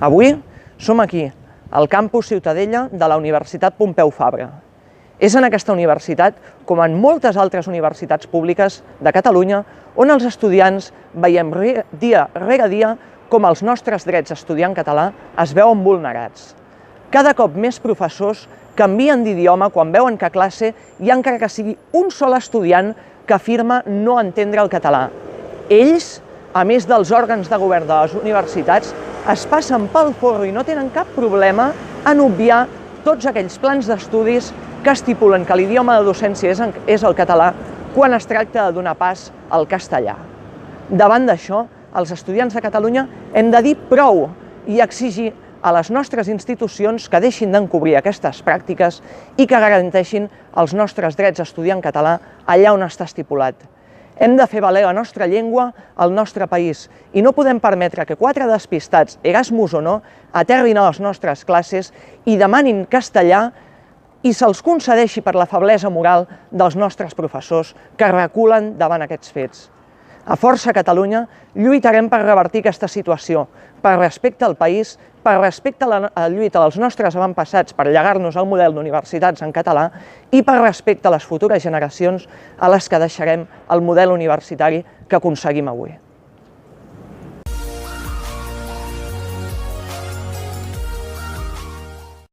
Avui som aquí, al campus Ciutadella de la Universitat Pompeu Fabra. És en aquesta universitat, com en moltes altres universitats públiques de Catalunya, on els estudiants veiem dia rere dia com els nostres drets a estudiar en català es veuen vulnerats. Cada cop més professors canvien d'idioma quan veuen que a classe hi ha encara que sigui un sol estudiant que afirma no entendre el català. Ells, a més dels òrgans de govern de les universitats, es passen pel forro i no tenen cap problema en obviar tots aquells plans d'estudis que estipulen que l'idioma de docència és el català quan es tracta de donar pas al castellà. Davant d'això, els estudiants de Catalunya hem de dir prou i exigir a les nostres institucions que deixin d'encobrir aquestes pràctiques i que garanteixin els nostres drets a estudiar en català allà on està estipulat. Hem de fer valer la nostra llengua al nostre país i no podem permetre que 4 despistats, Erasmus o no, aterrin a les nostres classes i demanin castellà i se'ls concedeixi per la feblesa moral dels nostres professors que reculen davant aquests fets. A Força Catalunya lluitarem per revertir aquesta situació, per respecte al país, per respecte a la lluita dels nostres avantpassats per llegar-nos el model d'universitats en català i per respecte a les futures generacions a les que deixarem el model universitari que aconseguim avui.